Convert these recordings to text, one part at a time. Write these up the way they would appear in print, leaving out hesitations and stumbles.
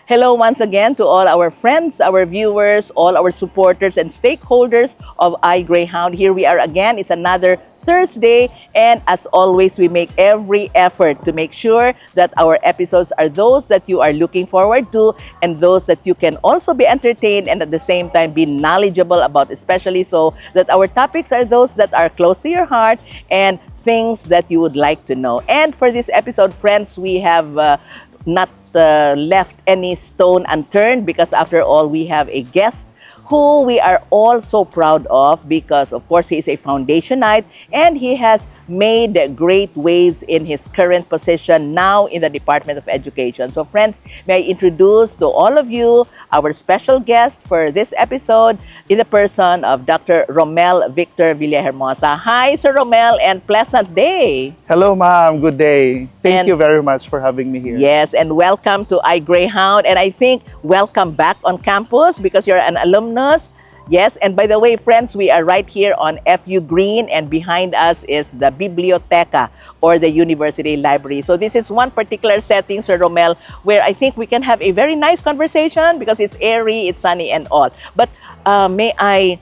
Hello once again to all our friends, our viewers, all our supporters and stakeholders of iGreyhound. Here we are again. It's another Thursday, and as always, we make every effort to make sure that our episodes are those that you are looking forward to and those that you can also be entertained and at the same time be knowledgeable about, especially so that our topics are those that are close to your heart and things that you would like to know. And for this episode, friends, we have not left any stone unturned, because after all, we have a guest who we are all so proud of, because of course he is a foundationite and he has made great waves in his current position now in the Department of Education. So friends, may I introduce to all of you our special guest for this episode in the person of Dr. Romel Victor Villahermosa. Hi, Sir Romel, and pleasant day. Hello, ma'am. Good day. Thank you very much for having me here. Yes, and welcome to iGreyhound. And I think welcome back on campus because you're an alumnus. Yes, and by the way, friends, we are right here on FU Green, and behind us is the Biblioteca, or the University Library. So this is one particular setting, Sir Romel, where I think we can have a very nice conversation because it's airy, it's sunny and all. But may I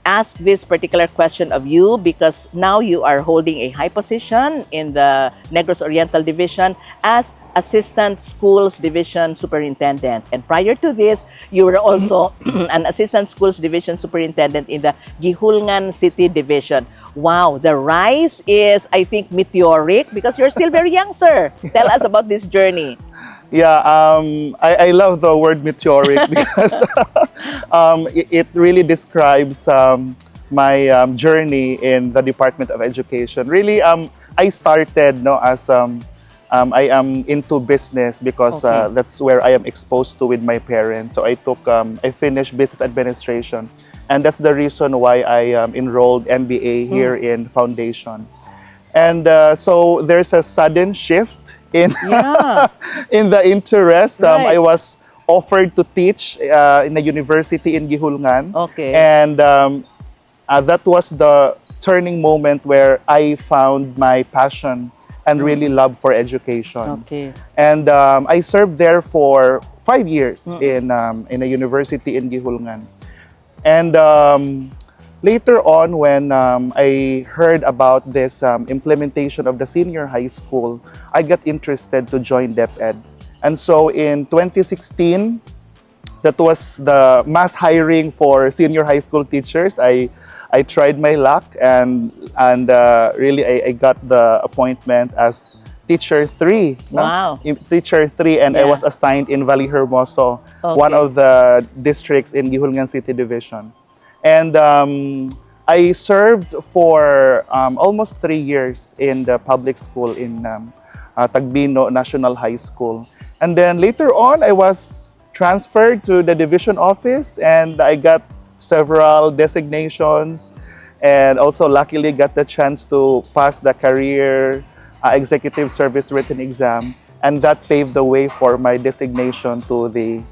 ask this particular question of you, because now you are holding a high position in the Negros Oriental Division as Assistant Schools Division Superintendent. And prior to this, you were also an Assistant Schools Division Superintendent in the Gihulngan City Division. Wow, the rise is, I think, meteoric because you're still very young, sir. Tell us about this journey. Yeah, I love the word meteoric because it really describes my journey in the Department of Education. Really, I started as I am into business because that's where I am exposed to with my parents. So I finished business administration, and that's the reason why I enrolled MBA here in Foundation. And so there's a sudden shift in in the interest. I was offered to teach in a university in Gihulngan. And that was the turning moment where I found my passion and really love for education. And I served there for 5 years in a university in Gihulngan. And later on, when I heard about this implementation of the senior high school, I got interested to join DepEd. And so in 2016, that was the mass hiring for senior high school teachers. I tried my luck, and really I got the appointment as Teacher 3. Wow. Teacher 3, and I was assigned in Villahermosa, one of the districts in Gihulngan City Division. And I served for almost 3 years in the public school in Tagbino National High School. And then later on, I was transferred to the division office, and I got several designations, and also luckily got the chance to pass the career executive service written exam. And that paved the way for my designation to the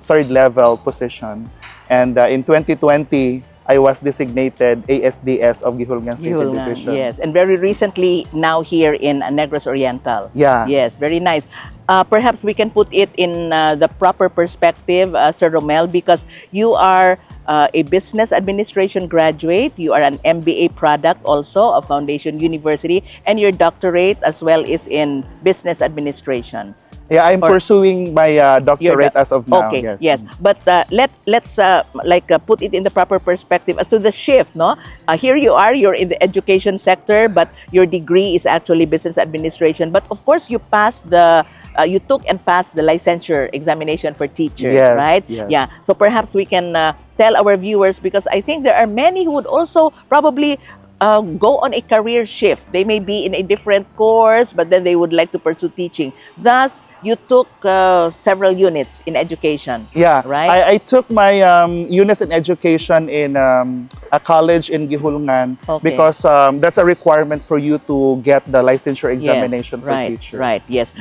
third level position. And in 2020, I was designated ASDS of Gihulngan City Division. Yes, and very recently now here in Negros Oriental. Yeah. Yes, very nice. Perhaps we can put it in the proper perspective, Sir Romel, because you are a business administration graduate. You are an MBA product also of Foundation University, and your doctorate as well is in business administration. Yeah, I'm pursuing my doctorate as of now. Okay, yes. But let's put it in the proper perspective as to the shift, no? Here you are, you're in the education sector, but your degree is actually business administration. But of course, you passed you took and passed the licensure examination for teachers, right? Yes. Yeah. So perhaps we can tell our viewers, because I think there are many who would also probably go on a career shift. They may be in a different course, but then they would like to pursue teaching. Thus, you took several units in education. Yeah, right? I took my units in education in a college in Gihulngan because that's a requirement for you to get the licensure examination for teachers. Right, yes.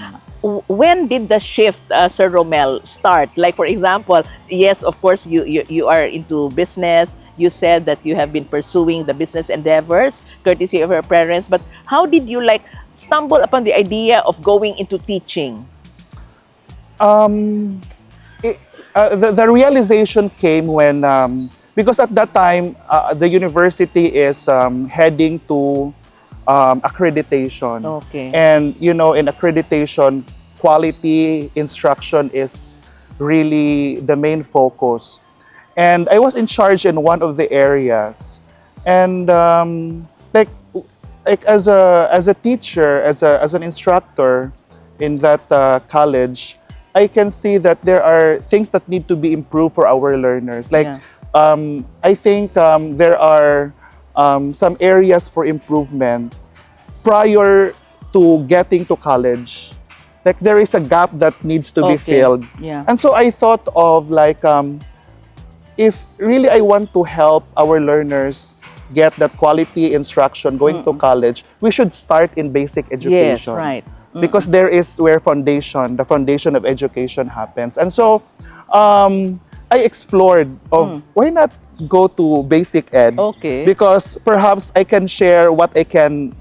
When did the shift, Sir Romel, start? Like, for example, yes, of course, you are into business. You said that you have been pursuing the business endeavors, courtesy of your parents. But how did you stumble upon the idea of going into teaching? The realization came when, because at that time, the university is heading to accreditation. Okay. And, you know, in accreditation, quality instruction is really the main focus. And I was in charge in one of the areas. And like, as a teacher, as an instructor in that college, I can see that there are things that need to be improved for our learners. Like, Yeah. I think there are some areas for improvement prior to getting to college. Like, there is a gap that needs to be Okay. filled. Yeah. And so I thought of like, if really I want to help our learners get that quality instruction going to college, we should start in basic Yes, education. right. Because there is where the foundation of education happens. And so I explored of why not go to basic ed? Okay. Because perhaps I can share what I can,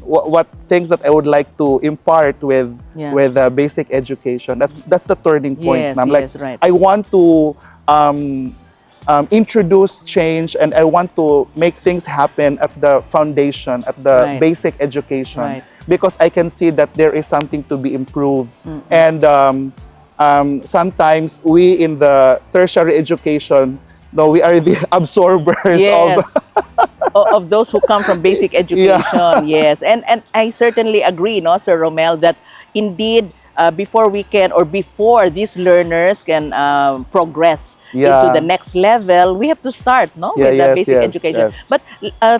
what things that I would like to impart with Yeah. basic education. That's the turning point. Yes, And I'm yes, like, right. I want to introduce change, and I want to make things happen at the foundation, at the Right. basic education. Right. Because I can see that there is something to be improved. And sometimes we in the tertiary education, no, we are the absorbers Yes. Of those who come from basic education. Yes. And I certainly agree, no, Sir Romel, that indeed before these learners can progress into the next level, we have to start, no, with the basic education. yes. But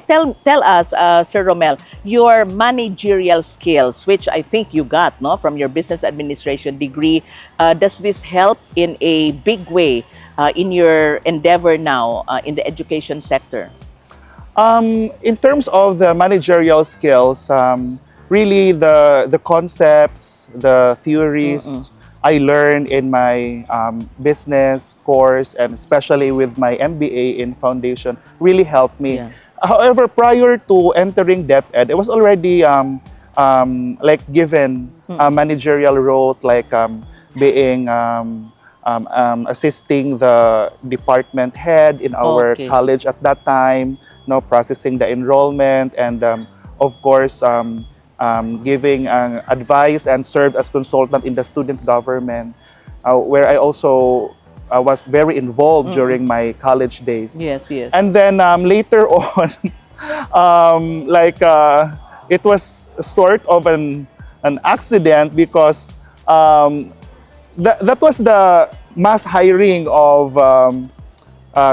tell us, Sir Romel, your managerial skills, which I think you got, no, from your business administration degree. Does this help in a big way in your endeavor now in the education sector? In terms of the managerial skills, really the concepts, the theories I learned in my business course, and especially with my MBA in foundation, really helped me. Yeah. However, prior to entering DepEd, I was already like given managerial roles, like being assisting the department head in our Okay. college at that time, processing the enrollment, and of course giving advice and served as consultant in the student government, where I also was very involved during my college days. Yes, yes. And then later on, it was sort of an accident, because that was the mass hiring of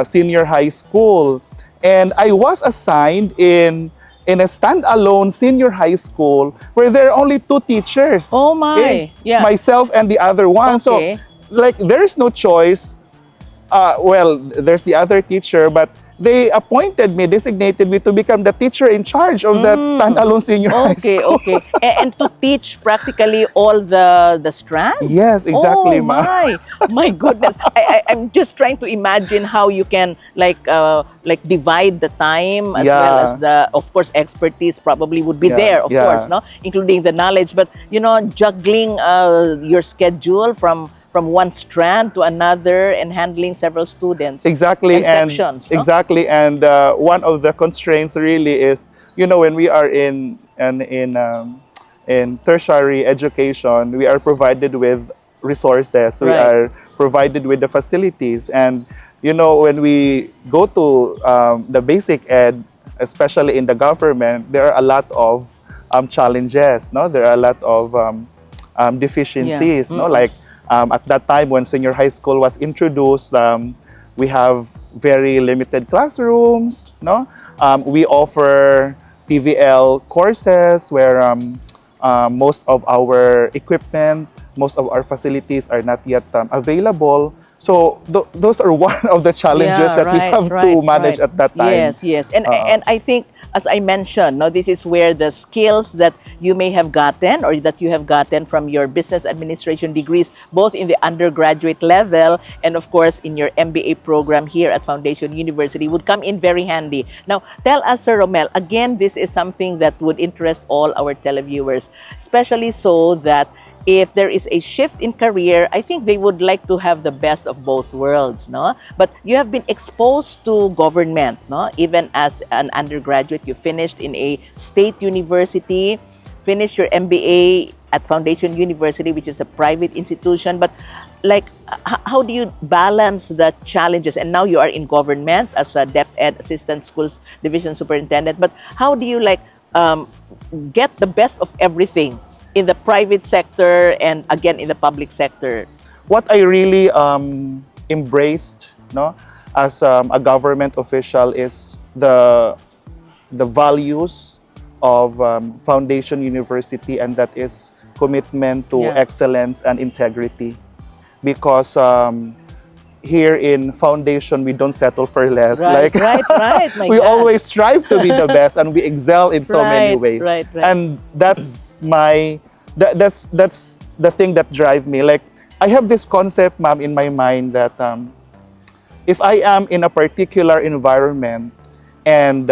senior high school. And I was assigned in a standalone senior high school where there are only 2 teachers. Oh my, yeah. Myself and the other one. Okay. So, like, there's no choice. Well, there's the other teacher, but they designated me to become the teacher in charge of that standalone senior high Okay, school. okay. And to teach practically all the strands? Yes, exactly, Oh ma'am. my goodness. I'm just trying to imagine how you can like divide the time, as well Yeah. as the, of course, expertise probably would be Yeah, there, of yeah. course, no, including the knowledge. But juggling your schedule from one strand to another and handling several students. Exactly, and sections, no? exactly, and one of the constraints really is, when we are in tertiary education, we are provided with resources, we Right. are provided with the facilities, and when we go to the basic ed, especially in the government, there are a lot of challenges, no? There are a lot of deficiencies, no? Like, at that time when senior high school was introduced, we have very limited classrooms, no? We offer TVL courses where most of our equipment, most of our facilities are not yet available. So those are one of the challenges that we have to manage at that time. Yes, yes. And I think, as I mentioned, no, this is where the skills that you may have gotten or that you have gotten from your business administration degrees, both in the undergraduate level and, of course, in your MBA program here at Foundation University, would come in very handy. Now, tell us, Sir Romel, again, this is something that would interest all our televiewers, especially so that if there is a shift in career, I think they would like to have the best of both worlds, no? But you have been exposed to government, no? Even as an undergraduate, you finished in a state university, finished your MBA at Foundation University, which is a private institution. But like, how do you balance the challenges? And now you are in government as a DepEd Assistant Schools Division Superintendent. But how do you like get the best of everything in the private sector and again in the public sector? What I really embraced, no, as a government official is the values of Foundation University, and that is commitment to excellence and integrity. Because here in Foundation, we don't settle for less. Right, right. My we God. always strive to be the best, and we excel in so many ways. Right. And that's that's the thing that drives me. Like, I have this concept, ma'am, in my mind that if I am in a particular environment and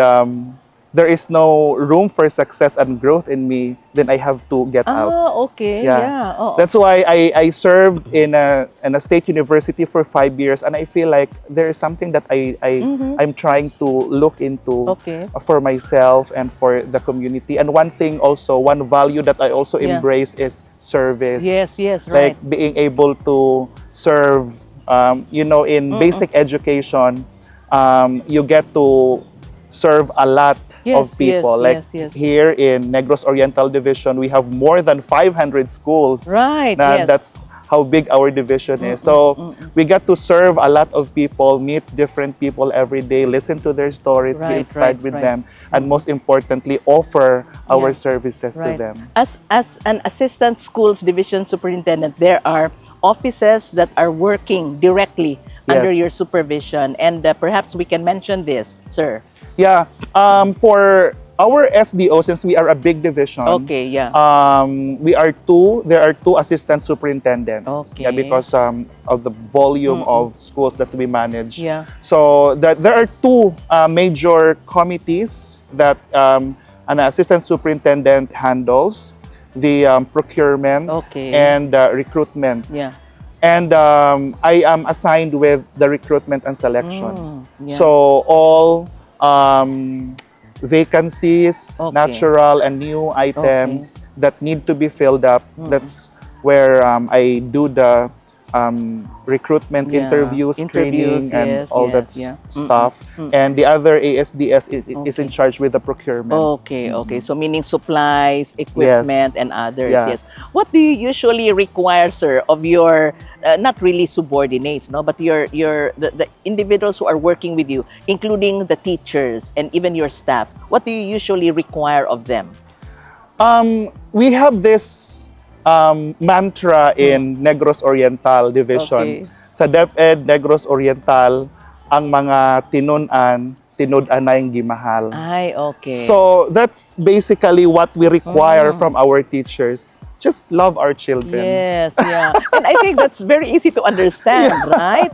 there is no room for success and growth in me, then I have to get out. Okay. Yeah. Oh. That's why I served in a state university for 5 years, and I feel like there is something that I'm trying to look into for myself and for the community. And one thing also, one value that I also embrace is service. Yes, Like being able to serve, you know, in basic education, you get to serve a lot of people. Here in Negros Oriental Division, we have more than 500 schools. Right. That's how big our division is. So we get to serve a lot of people, meet different people every day, listen to their stories, be inspired with them, and most importantly, offer our services to them. As an assistant schools division superintendent, there are offices that are working directly under your supervision, and perhaps we can mention this, sir. Yeah, for our SDO, since we are a big division, we are two. There are two assistant superintendents. Yeah, because of the volume of schools that we manage. Yeah. So there are two major committees that an assistant superintendent handles: the procurement and recruitment. Yeah. And I am assigned with the recruitment and selection. So all vacancies, natural and new items that need to be filled up, that's where I do the recruitment interviews, screening, and all that stuff. And the other ASDS is in charge with the procurement. Okay. So meaning supplies, equipment, and others. Yes. What do you usually require, sir, of your not really subordinates, no, but the individuals who are working with you, including the teachers and even your staff? What do you usually require of them? We have this mantra in Negros Oriental Division. Sa DepEd Negros Oriental, ang mga tinunan, tinud-anay gimahal. So that's basically what we require from our teachers. Just love our children. Yes. And I think that's very easy to understand, right?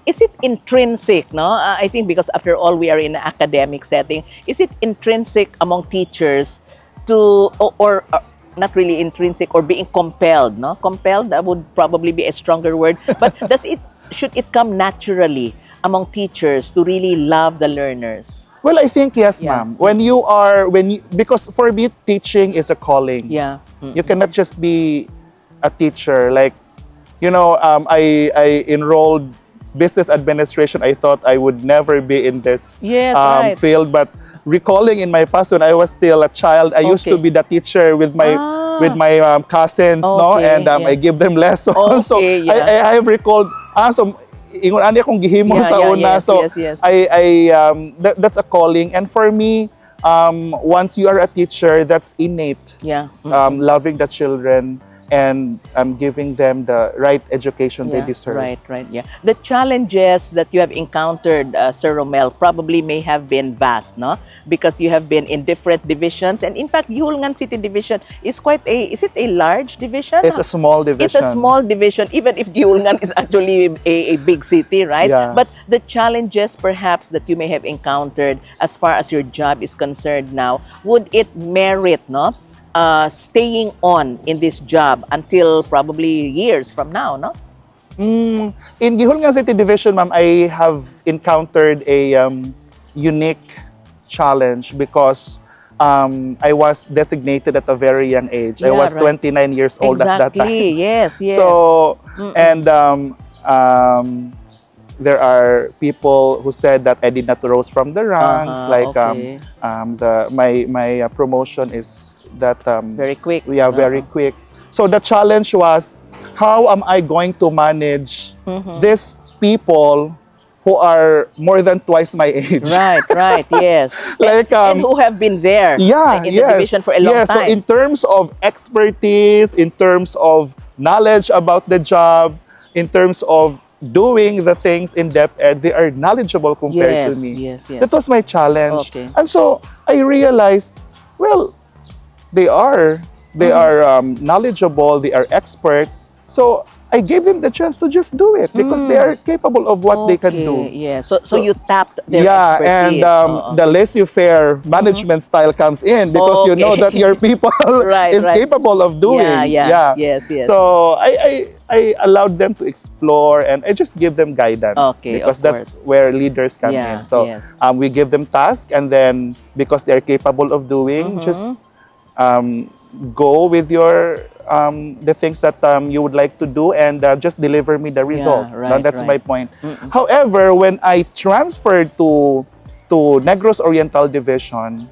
Is it intrinsic, no? I think because after all, we are in an academic setting. Is it intrinsic among teachers to, or not really intrinsic, or being compelled, no? Compelled, that would probably be a stronger word. But should it come naturally among teachers to really love the learners? Well, I think yes, ma'am. Because for me, teaching is a calling. You cannot just be a teacher. Like, you know, I enrolled business administration. I thought I would never be in this field, but recalling in my past when I was still a child, I used to be the teacher with my cousins, no, and I give them lessons. So I have recalled. So ingon ani akong gihimo sa una. That's a calling, and for me, once you are a teacher, that's innate. Loving the children and giving them the right education they deserve. Right. The challenges that you have encountered, Sir Romel, probably may have been vast, no? Because you have been in different divisions, and in fact, Yulngan City Division is is it a large division? It's a small division. It's a small division, even if Yulngan is actually a big city, right? But the challenges perhaps that you may have encountered as far as your job is concerned now, would it merit, no? staying on in this job until probably years from now, no? In Gihulngan City Division, ma'am, I have encountered a unique challenge because I was designated at a very young age. I Yeah, was right. 29 years old at that time. Exactly. Yes, yes. So, and there are people who said that I did not rose from the ranks. Like Okay. my promotion is that Very quick. we are very quick. So the challenge was, how am I going to manage these people who are more than twice my age? Right, right, yes. Like And who have been there, yeah, like in yes, the division for a long yes. So time. in terms of expertise, in terms of knowledge about the job, in terms of doing the things in DepEd, they are knowledgeable compared to Yes, me. yes, yes. That was my challenge. Okay. And so I realized, well, they are knowledgeable, they are expert. So I gave them the chance to just do it because they are capable of what they can do. Yeah. So you tapped their Yeah, expertise. and the laissez-faire management style comes in because you know that your people Right, is right. capable of doing. Yeah. Yes, yes. So I allowed them to explore, and I just give them guidance Okay, because of that's where leaders come Yeah, in. So yes. we give them tasks, and then because they're capable of doing, just go with your the things that you would like to do, and just deliver me the result. right, That's right. my point. However, when I transferred to Negros Oriental Division,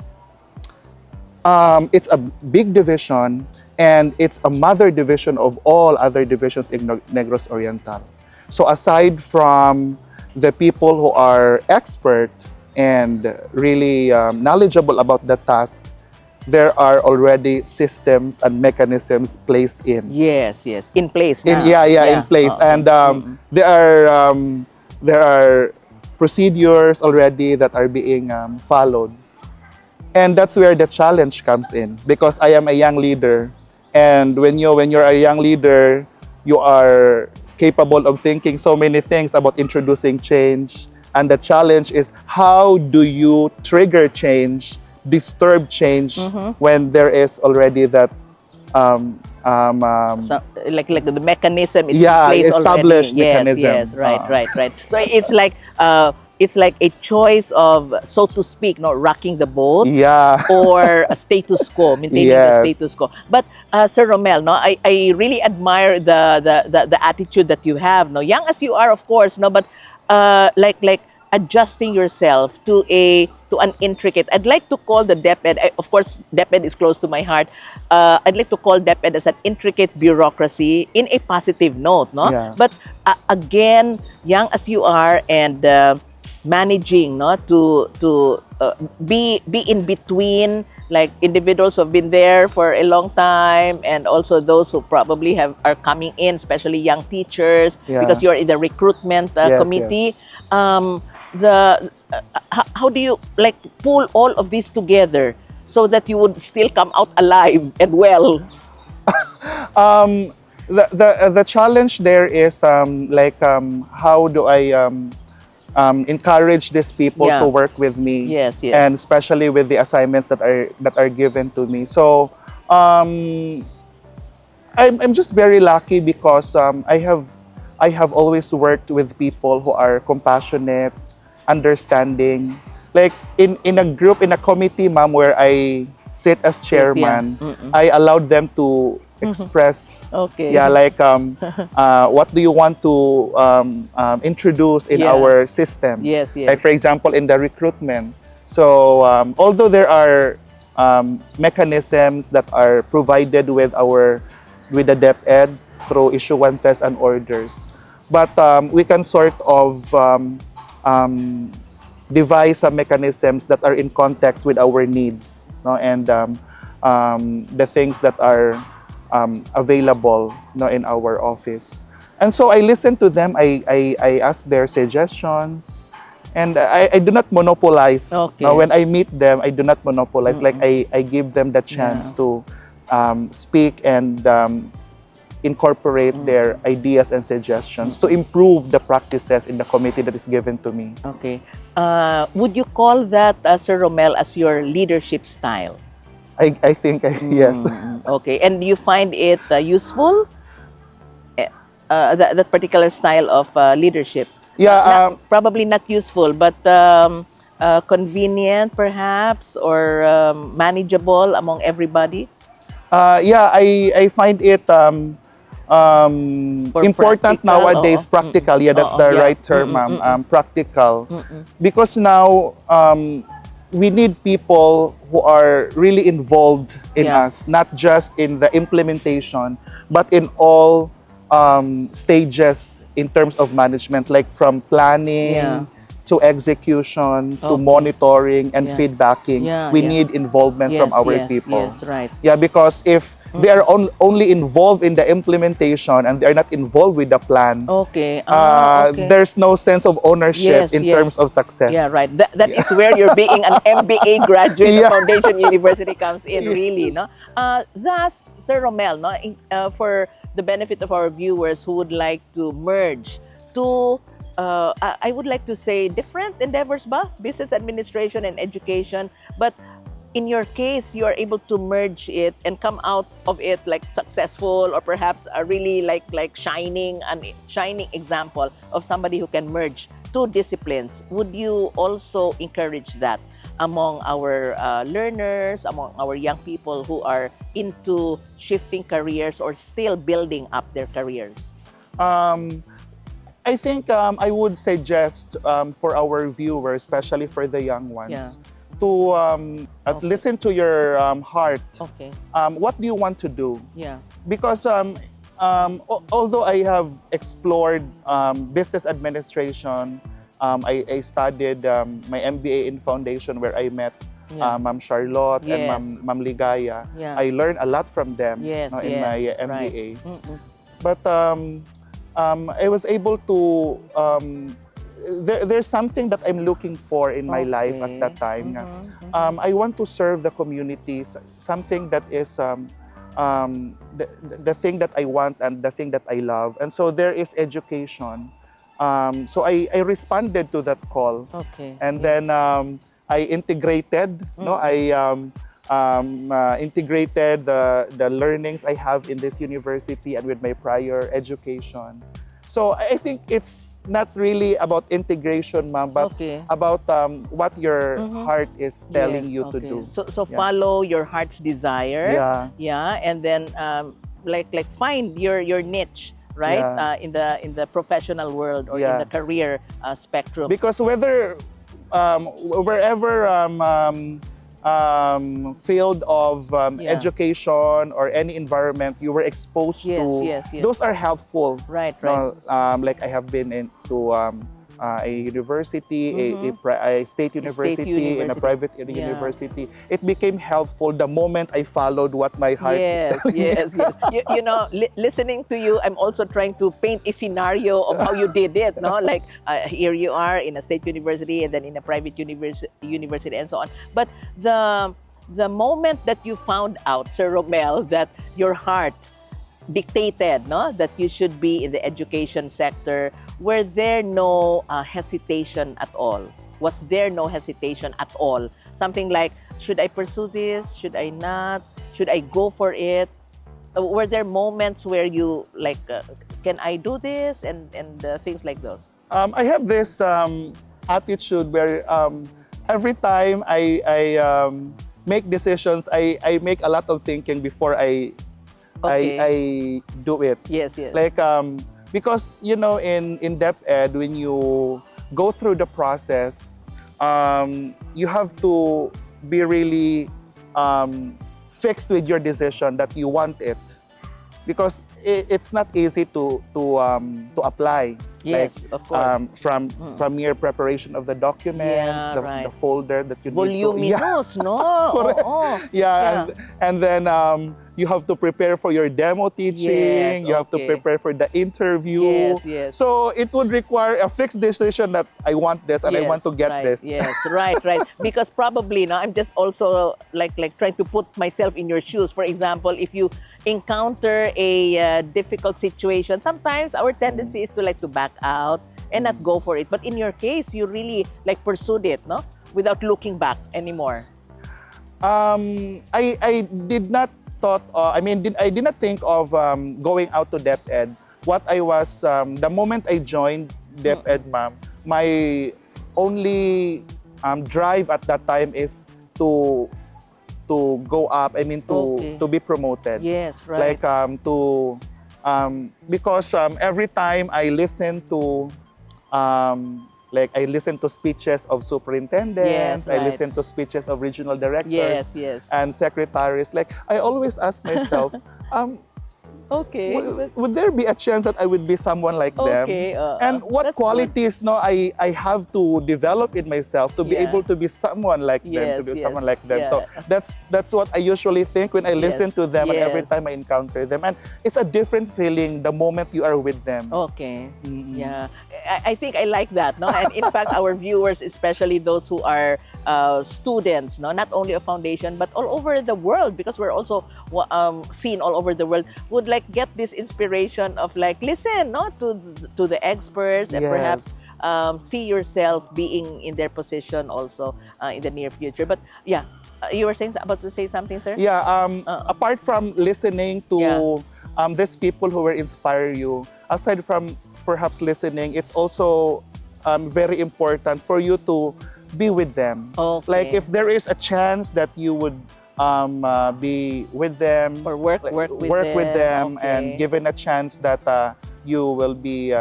it's a big division, and it's a mother division of all other divisions in Negros Oriental. So aside from the people who are expert and really knowledgeable about the task, there are already systems and mechanisms placed in. Yes, yes. In place now. In place. And there are procedures already that are being followed. And that's where the challenge comes in, because I am a young leader. And when you're a young leader, you are capable of thinking so many things about introducing change. And the challenge is, how do you trigger change, disturb change when there is already that So, like the mechanism is in yeah, place established already. mechanism. Yes, right. So it's like a choice of, so to speak, not rocking the boat. Yeah. Or a status quo, maintaining Yes. the status quo. But Sir Romel, no, I really admire the attitude that you have, no, young as you are, of course, no, but like adjusting yourself to an intricate. I'd like to call the DepEd. Of course, DepEd is close to my heart. I'd like to call DepEd as an intricate bureaucracy in a positive note, no. Yeah. But again, young as you are, and managing, no, to be in between, like individuals who have been there for a long time, and also those who probably are coming in, especially young teachers, Yeah. because you're in the recruitment Yes, committee. How do you like pull all of this together so that you would still come out alive and well? The challenge there is how do I encourage these people Yeah. to work with me? Yes, yes. And especially with the assignments that are given to me. So I'm just very lucky because I have always worked with people who are compassionate, understanding. Like in a group, in a committee, ma'am, where I sit as chairman, I allowed them to express. Okay. Yeah, like what do you want to introduce in Yeah. our system? Yes, yes. Like for example, in the recruitment. So although there are mechanisms that are provided with the DepEd through issuances and orders, but we can sort of devise some mechanisms that are in context with our needs, no? And the things that are available, no, in our office. And so I listen to them, I ask their suggestions, and I do not monopolize. Okay. No, when I meet them, I do not monopolize. Like I give them the chance to speak and incorporate their ideas and suggestions to improve the practices in the committee that is given to me. Okay. Would you call that, Sir Romel, as your leadership style? I think yes. Okay, and do you find it useful? That particular style of leadership? Yeah, Probably not useful, but convenient perhaps, or manageable among everybody yeah, I find it for important practical. Oo. nowadays. Practical, yeah, that's Oo, the yeah. right term, ma'am. Mm-mm. Practical, Mm-mm. because now we need people who are really involved in Yeah. us, not just in the implementation, but in all stages in terms of management, like from Yeah. planning to execution to Okay. monitoring and Yeah. feedbacking. Yeah, We yeah. need involvement from Yes, our yes, people. yes, right. Yeah, because if they are only involved in the implementation and they are not involved with the plan, Okay. Ah, okay. there's no sense of ownership Yes, in yes. terms of Yeah, success. right. That Yeah. is where you're being an MBA graduate of Yeah. Foundation University comes in, Yeah. really, no? Thus, Sir Romel, no, for the benefit of our viewers who would like to merge to, I would like to say different endeavors, ba? Business administration and education, but in your case, you are able to merge it and come out of it like successful, or perhaps a really like shining an shining example of somebody who can merge two disciplines. Would you also encourage that among our learners, among our young people who are into shifting careers or still building up their careers? Um, I think I would suggest for our viewers, especially for the young Yeah. ones, to Okay. listen to your heart. Okay. What do you want to do? Yeah. Because although I have explored business administration, I studied my MBA in Foundation, where I met Yeah. Ma'am Charlotte and Yes. Ma'am Ligaya. Yeah. I learned a lot from them, Yes, no, in my yes, right. MBA. Mm-mm. But I was able to there's something that I'm looking for in my life at that time. I want to serve the communities, something that is the thing that I want and the thing that I love. And so there is education. So I responded to that call. Okay. And Yeah. then I integrated, no, I integrated the learnings I have in this university and with my prior education. So I think it's not really about integration, ma'am, but Okay. about what your heart is telling Yes, you to okay. do. So Yeah. follow your heart's desire. Yeah. Yeah, and then like find your niche, right? Yeah. In the professional world or in Yeah. the career spectrum. Because wherever field of Yeah. education or any environment you were exposed Yes, to, yes, yes. those are helpful. Right, No, right. like I have been into a university, a state university, and a university. private Yeah. university. It became helpful the moment I followed what my heart is Yes, telling me. yes, yes. You know, listening to you, I'm also trying to paint a scenario of how you did it, no? Like, here you are in a state university and then in a private university and so on. But the moment that you found out, Sir Romel, that your heart dictated, no, that you should be in the education sector, were there no hesitation at all? Was there no hesitation at all? Something like, should I pursue this? Should I not? Should I go for it? Were there moments where you like, can I do this? And things like those. I have this attitude where every time I make decisions, I make a lot of thinking before Okay. I do it. Yes, yes. Like because you know in depth ed, when you go through the process, you have to be really fixed with your decision that you want it, because it's not easy to apply. Yes, Like, of course. from mere preparation of the documents, Yeah, right. the folder that you need to. Voluminous, no? Correct. Oo. Yeah, and then you have to prepare for your demo teaching. Yes, You have to okay. prepare for the interview. Yes, yes. So it would require a fixed decision that I want this and I want to get right. this. Yes, right, right. Because probably, no, I'm just also like trying to put myself in your shoes. For example, if you encounter a difficult situation, sometimes our tendency is to like to back out and not go for it. But in your case, you really like pursued it, no, without looking back anymore. I did not thought. I did not think of going out to DepEd. What I was the moment I joined DepEd, ma'am, my only drive at that time is to go up. I mean Okay. to be promoted. Yes, right. Like because every time I listen to like I listen to speeches of Yes, superintendents, I right. listen to speeches of regional directors Yes, yes. and secretaries. Like I always ask myself, um, Okay, would there be a chance that I would be someone like them? okay. And what That's good. qualities no I have to develop in myself to be Yeah. able to be someone like them, to Yes, be yes. someone like them. So Yeah. that's what I usually think when I listen Yes. to them and every time Yes. I encounter them. And it's a different feeling the moment you are with them. Okay. Mm-mm. Yeah. I think I like that, no? And in fact, our viewers, especially those who are students, no, not only of foundation but all over the world, because we're also seen all over the world, would like get this inspiration of like listen, no, to the experts and perhaps Yes. see yourself being in their position also in the near future. But yeah, you were saying about to say something, sir? Yeah, Uh, apart from listening yeah. to these people who will inspire you, aside from perhaps listening, it's also very important for you to be with them. Like Okay. if there is a chance that you would be with them, Or work like, with work with them, Okay. and given a chance that you will be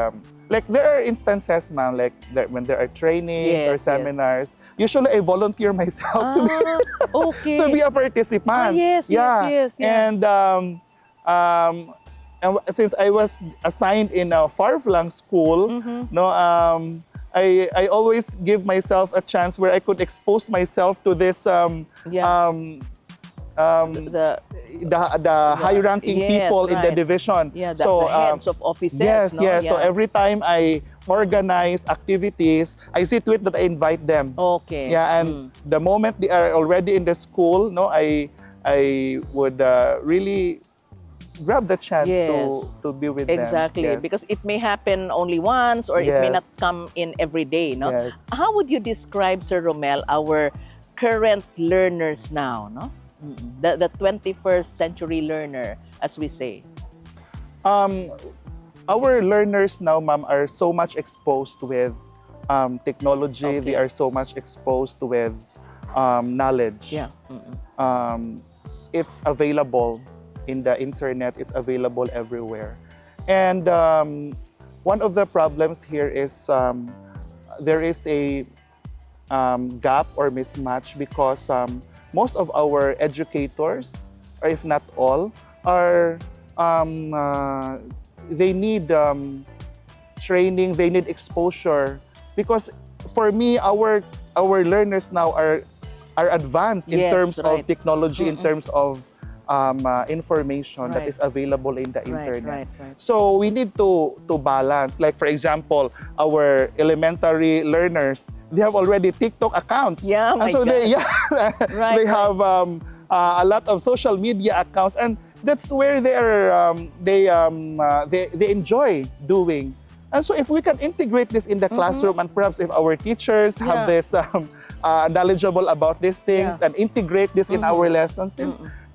like there are instances, man, like when there are trainings or Yes, yes. seminars. Usually, I volunteer myself to be Ah, to okay. be a participant. Yes, yes, Yeah, yes, yeah. um, and since I was assigned in a far-flung school, Mm-hmm. no, I always give myself a chance where I could expose myself to this Yeah. um, The the high-ranking yes, people in the right. division. Yeah, So the heads of offices, yes, no? yes. So Yeah. every time I organize activities, I see to it that I invite them. Okay. Yeah, and Mm. the moment they are already in the school, no, I would really grab the chance Yes. to be with them. Exactly, Yes, because it may happen only once or it may not yes, come in every day, no? yes. How would you describe, Sir Romel, our current learners now, no? The 21st century learner, as we say. Um, our learners now, ma'am, are so much exposed with technology. They Okay. are so much exposed with knowledge. Yeah. Mm-mm. Um, it's available in the internet. It's available everywhere. And one of the problems here is there is a gap or mismatch because most of our educators, or if not all, are they need training, they need exposure. Because for me, our learners now are advanced in Yes, terms right. of technology, in Mm-mm. terms of information that Right. is available in the Right, internet. right, right. So we need to balance. Like for example, our elementary learners, they have already TikTok accounts. Yeah, And my so they God. yeah Right, they right. have a lot of social media accounts, and that's where they are they enjoy doing. And so if we can integrate this in the classroom, and perhaps if our teachers have Yeah. this knowledgeable about these things Yeah. and integrate this in our lessons,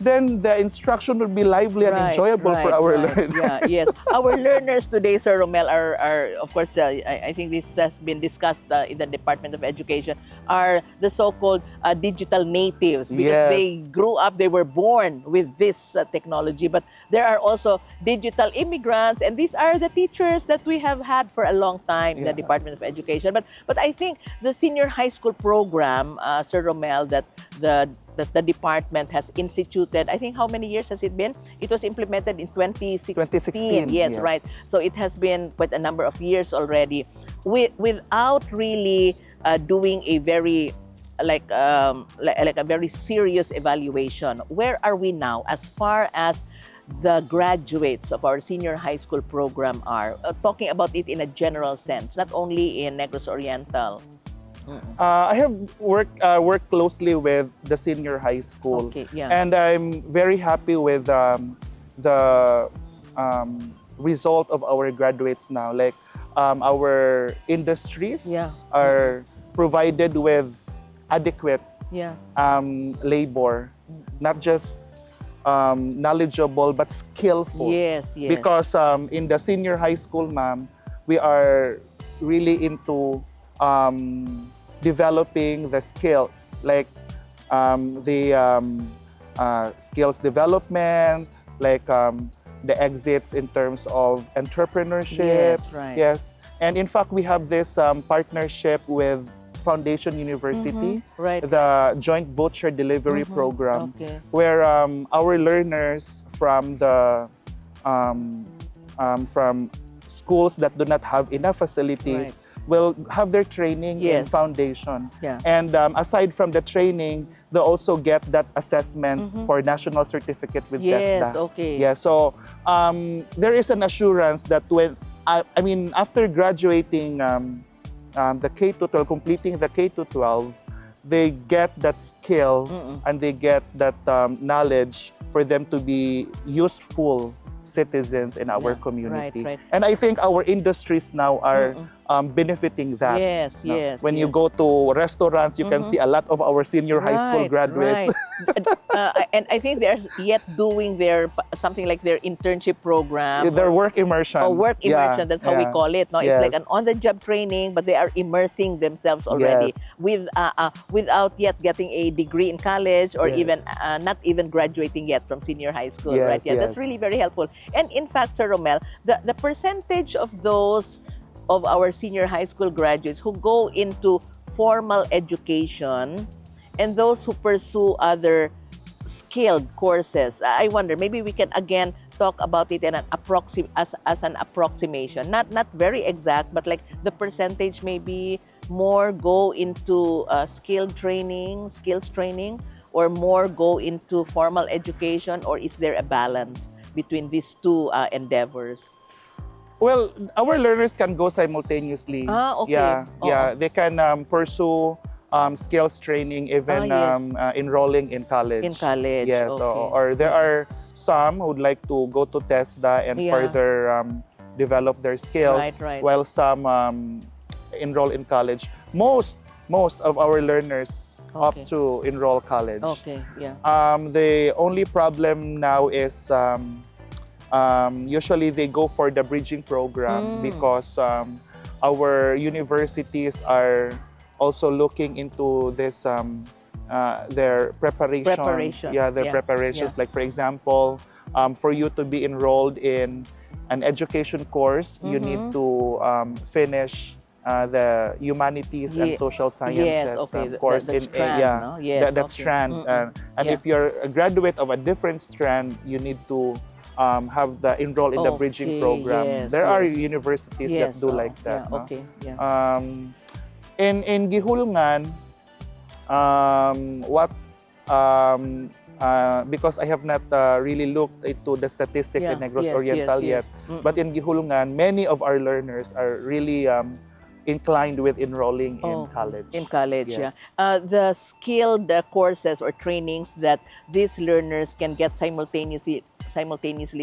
then the instruction will be lively and enjoyable for our learners. Yeah, yes. Our learners today, Sir Romel, are of course, I think this has been discussed in the Department of Education, are the so-called digital natives because they Yes. grew up, they were born with this technology. But there are also digital immigrants, and these are the teachers that we have had for a long time in the Yeah. Department of Education. But I think the senior high school program, Sir Romel, that the department has instituted, I think how many years has it been? It was implemented in 2016. 2016, Yes, yes. right. So it has been quite a number of years already without really doing a very like a very serious evaluation. Where are we now as far as the graduates of our senior high school program are? Talking about it in a general sense, not only in Negros Oriental. I have worked closely with the senior high school, Okay, yeah. and I'm very happy with the result of our graduates now. Like our industries Yeah. are provided with adequate Yeah. labor, not just knowledgeable but skillful. Yes, yes. Because in the senior high school, ma'am, we are really into developing the skills, like the skills development, like the exits in terms of entrepreneurship. Yes, right. Yes. And in fact, we have this partnership with Foundation University, Right. the Joint Voucher Delivery Program, Okay. where our learners from the from schools that do not have enough facilities will have their training in Yes. foundation. Yeah. And aside from the training, they also get that assessment for national certificate with Yes, TESDA. okay. Yeah, so there is an assurance that when, I mean, after graduating the K-12, completing the K-12, they get that skill and they get that knowledge for them to be useful citizens in our community. Right. And I think our industries now are benefiting that. Yes, No? yes. When you yes. go to restaurants, you can see a lot of our senior high school graduates. Right. And I think they're yet doing their something like their internship program. Their work immersion. Or work immersion, that's how we call it. No, it's like an Yes. on-the-job training, but they are immersing themselves already Yes. with without yet getting a degree in college or Yes. even not even graduating yet from senior high school. Yes, Right? Yeah, that's yes. really very helpful. And in fact, Sir Romel, the percentage of those of our senior high school graduates who go into formal education and those who pursue other skilled courses. I wonder, maybe we can again talk about it in an as an approximation. Not very exact, but like the percentage maybe more go into skills training, or more go into formal education, or is there a balance between these two endeavors? Well, our learners can go simultaneously. Okay. Yeah, yeah. They can pursue skills training, even yes. enrolling in college. In college, Yes, okay. or there are some who would like to go to TESDA and Yeah. further develop their skills, Right. while some enroll in college. Most of our learners Okay. opt to enroll college. Okay, yeah. The only problem now is usually they go for the bridging program because our universities are also looking into this their preparation. Yeah, their preparations. Like for example, for you to be enrolled in an education course, you need to finish the humanities and social sciences course the in strand, no? Yes, that okay. strand. And if you're a graduate of a different strand, you need to have the enroll in the bridging program. Yes, there are yes. universities that do like that. Yeah, No? okay, yeah. In Gihulngan, because I have not really looked into the statistics in Negros Oriental yet, but in Gihulngan, many of our learners are really inclined with enrolling in college. In college, Yes. yeah. The skilled courses or trainings that these learners can get simultaneously,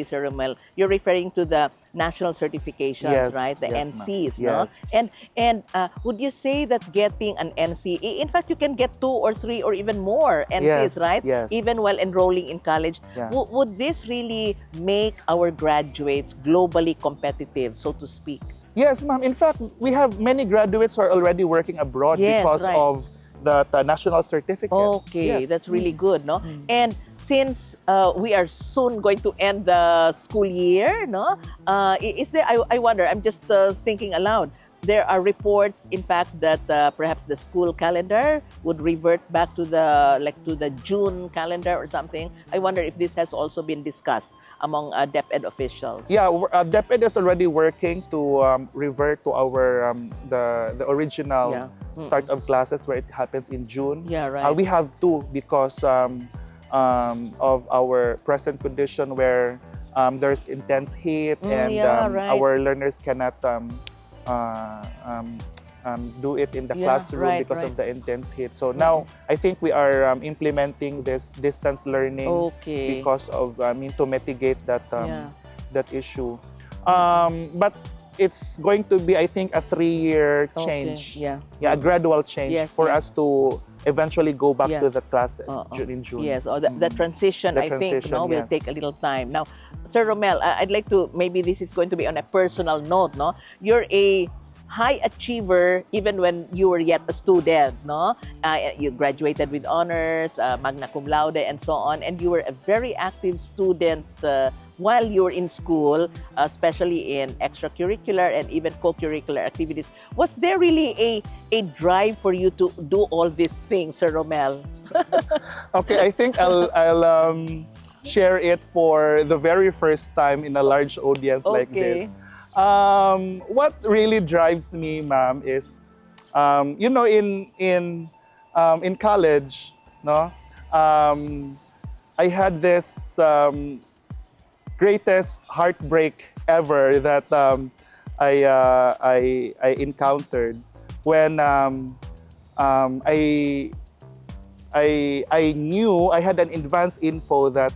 Sir Romel, you're referring to the national certifications, Yes, right? The yes, NCs, ma'am. no? Yes. And would you say that getting an NC, in fact, you can get 2 or 3 or even more NCs, Yes, right? yes. Even while enrolling in college. Yeah. Would this really make our graduates globally competitive, so to speak? Yes, ma'am. In fact, we have many graduates who are already working abroad Yes, because right. of the national certificate. Okay, Yes. that's really good, no? And since we are soon going to end the school year, no? Is there? I wonder. I'm just thinking aloud. There are reports, in fact, that perhaps the school calendar would revert back to the June calendar or something. I wonder if this has also been discussed among DepEd officials. Yeah, DepEd is already working to revert to our the original start of classes where it happens in June. Yeah, right. We have to because of our present condition where there's intense heat and right. our learners cannot do it in the classroom because of the intense heat. So now I think we are implementing this distance learning because of to mitigate that that issue. But it's going to be, I think, a 3-year change. Yeah, a gradual change for us to eventually go back Yeah. to the class Oo. in June. Yes, or the transition, The I think, transition, will yes. take a little time. Now, Sir Romel, I'd like to, maybe this is going to be on a personal note, no? You're a high achiever even when you were yet a student, no? You graduated with honors, magna cum laude, and so on, and you were a very active student while you were in school, especially in extracurricular and even co-curricular activities. Was there really a drive for you to do all these things, Sir Romel? Okay, I think I'll share it for the very first time in a large audience like Okay. this. What really drives me, ma'am, is you know, in college, no, I had this greatest heartbreak ever that I encountered when I knew I had an advance info that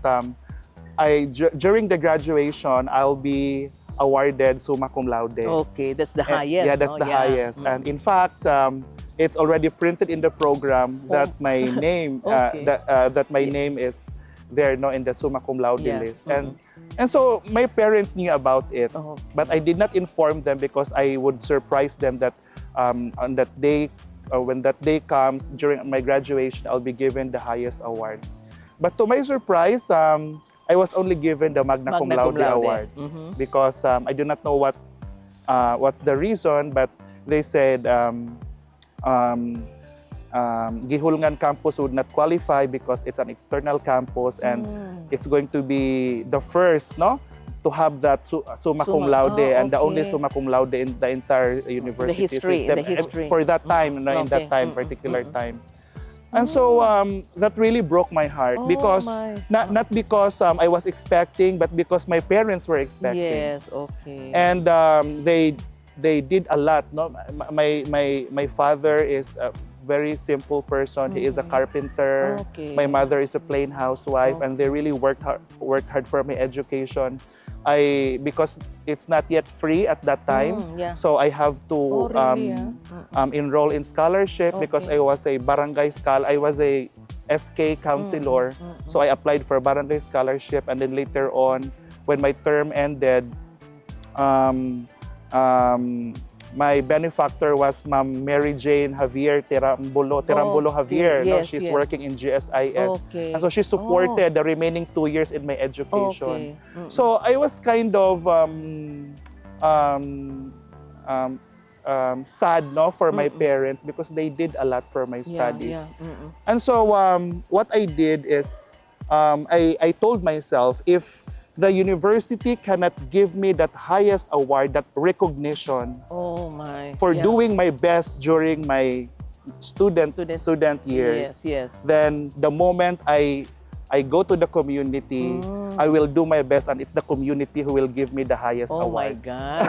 during the graduation I'll be awarded summa cum laude. Okay, that's the highest. Yeah, that's no? the highest. Mm. And in fact, it's already printed in the program that Oh. my name Okay. that my Yeah. name is there, no, in the summa cum laude Yeah. list. And so my parents knew about it, Oh. but I did not inform them because I would surprise them that on that day, when that day comes during my graduation, I'll be given the highest award. But to my surprise, I was only given the magna cum laude award Mhm. because I do not know what's the reason, but they said Gihulngan campus would not qualify because it's an external campus and it's going to be the first, no, to have that summa cum laude and the only okay. summa cum laude in the entire university history, system the history. for that time, no, in that Okay. time, particular time. And so that really broke my heart Oh because my. not because I was expecting, but because my parents were expecting. Yes, okay. And they did a lot. No, my father is a very simple person. He is a carpenter. Okay. My mother is a plain housewife, and they really worked hard for my education. Because it's not yet free at that time, yeah. so I have to Oh, really, enroll in scholarship because Okay. I was a barangay I was a SK counselor, so I applied for barangay scholarship, and then later on, when my term ended, my benefactor was Ma'am Mary Jane Javier Terambulo Javier. No, Yes, she's yes. working in GSIS. Okay. And so she supported the remaining 2 years in my education. Okay. So I was kind of sad, no, for my parents because they did a lot for my studies. And so what I did is I told myself, if the university cannot give me that highest award, that recognition Oh my. for doing my best during my student Yes, years, yes. then the moment I go to the community, I will do my best, and it's the community who will give me the highest Oh my award. gosh.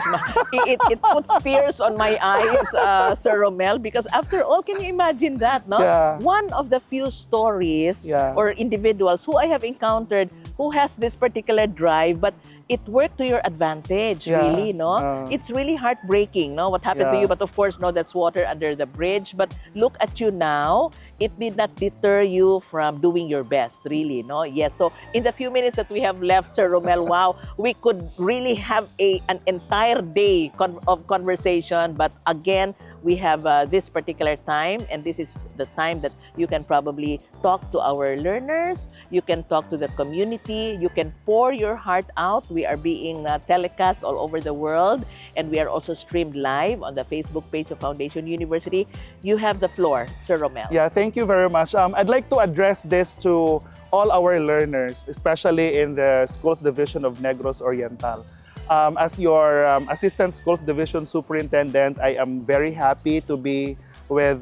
It puts tears on my eyes, Sir Romel, because after all, can you imagine that, no? Yeah. One of the few stories or individuals who I have encountered who has this particular drive, but it worked to your advantage, really, no? It's really heartbreaking, no? What happened to you, but of course, no, that's water under the bridge. But look at you now. It did not deter you from doing your best, really, no? Yes, so in the few minutes that we have left, Sir Romel, wow, we could really have an entire day of conversation. But again, we have this particular time, and this is the time that you can probably talk to our learners, you can talk to the community, you can pour your heart out. We are being telecast all over the world, and we are also streamed live on the Facebook page of Foundation University. You have the floor, Sir Romel. Yeah, thank you very much. I'd like to address this to all our learners, especially in the Schools Division of Negros Oriental. As your Assistant Schools Division Superintendent, I am very happy to be with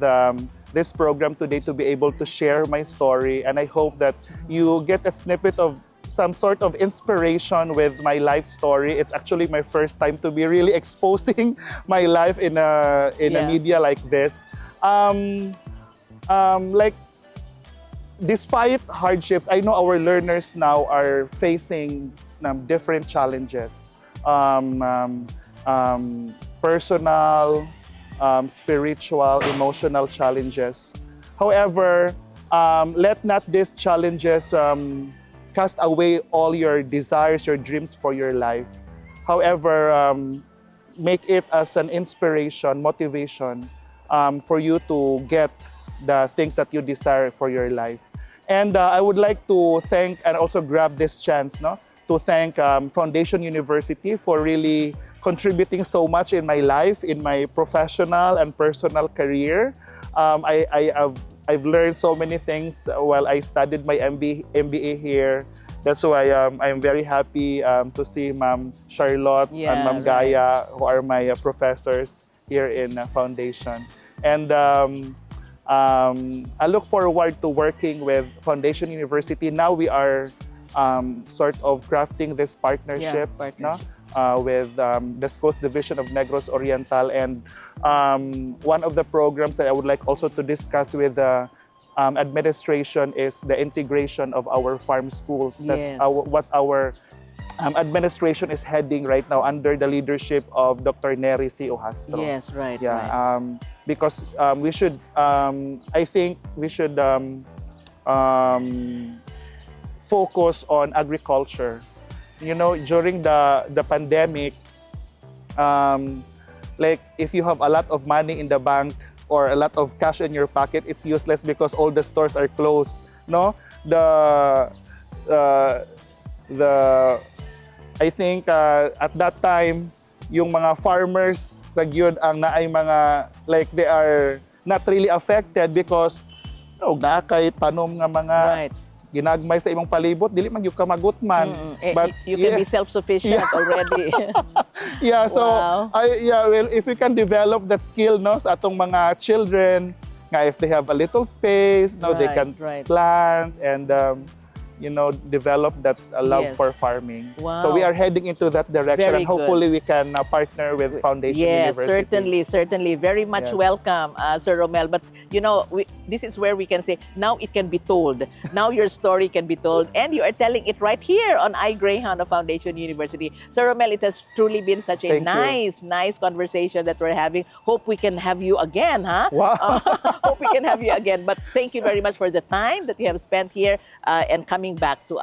this program today, to be able to share my story, and I hope that you get a snippet of some sort of inspiration with my life story. It's actually my first time to be really exposing my life in a media like this. Like, despite hardships, I know our learners now are facing different challenges, personal, spiritual, emotional challenges. However, let not these challenges cast away all your desires, your dreams for your life. However, make it as an inspiration, motivation for you to get the things that you desire for your life. And I would like to thank and also grab this chance, no, to thank Foundation University for really contributing so much in my life, in my professional and personal career. I've learned so many things while I studied my MBA here. That's why I'm very happy to see Ma'am Charlotte and Ma'am Gaia, who are my professors here in Foundation. And I look forward to working with Foundation University. Now we are sort of crafting this partnership, no? With the Schools Division of Negros Oriental. And one of the programs that I would like also to discuss with the administration is the integration of our farm schools. That's what our administration is heading right now under the leadership of Dr. Nery C. Ohastro. Yes, right. Yeah, right. Because we should, I think we should focus on agriculture. You know, during the pandemic, like if you have a lot of money in the bank or a lot of cash in your pocket, it's useless because all the stores are closed. No, I think at that time, yung mga farmers, nagyod ang naay mga, like they are not really affected because na kay tanom nga mga ginagmay sa imong palibot, dili man gyud ka magutman. But you can be self-sufficient already. Yeah, so well, if we can develop that skill, no, sa atong mga children, nga if they have a little space, no, they can plant and you know, develop that love for farming. Wow. So we are heading into that direction, and hopefully we can partner with Foundation University. Certainly. Very much welcome, Sir Romel. But you know, this is where we can say, now it can be told. Now your story can be told, and you are telling it right here on iGreyhound of Foundation University. Sir Romel, it has truly been such a nice conversation that we're having. Hope we can have you again, huh? Wow. Hope we can have you again. But thank you very much for the time that you have spent here and coming back to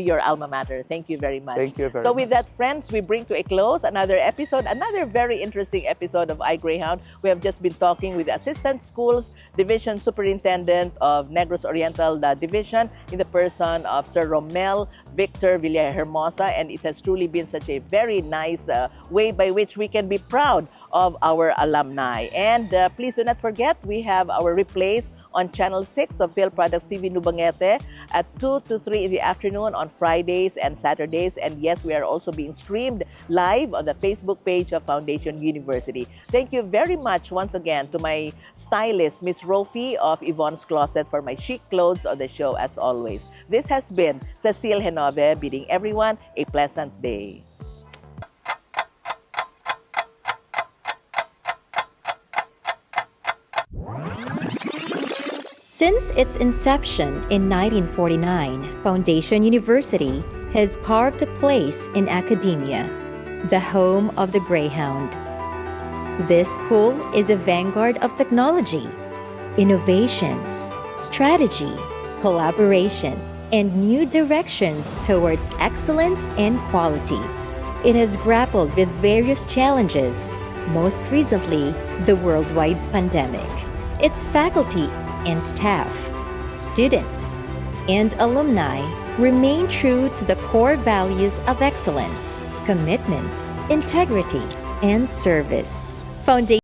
your alma mater. Thank you very much. Thank you very much. So much. With that, friends, we bring to a close another episode, another very interesting episode of iGreyhound. We have just been talking with the Assistant Schools Division Superintendent of Negros Oriental Division in the person of Sir Romel Victor Villahermosa, and it has truly been such a very nice way by which we can be proud of our alumni. And please do not forget, we have our replays on Channel 6 of Filproducts TV-Dumaguete at 2 to 3 in the afternoon on Fridays and Saturdays. And yes, we are also being streamed live on the Facebook page of Foundation University. Thank you very much once again to my stylist, Miss Rofi of Yvonne's Closet, for my chic clothes on the show as always. This has been Cecile Henove bidding everyone a pleasant day. Since its inception in 1949, Foundation University has carved a place in academia, the home of the Greyhound. This school is a vanguard of technology, innovations, strategy, collaboration, and new directions towards excellence and quality. It has grappled with various challenges, most recently the worldwide pandemic. Its faculty and staff, students, and alumni remain true to the core values of excellence, commitment, integrity, and service. Foundation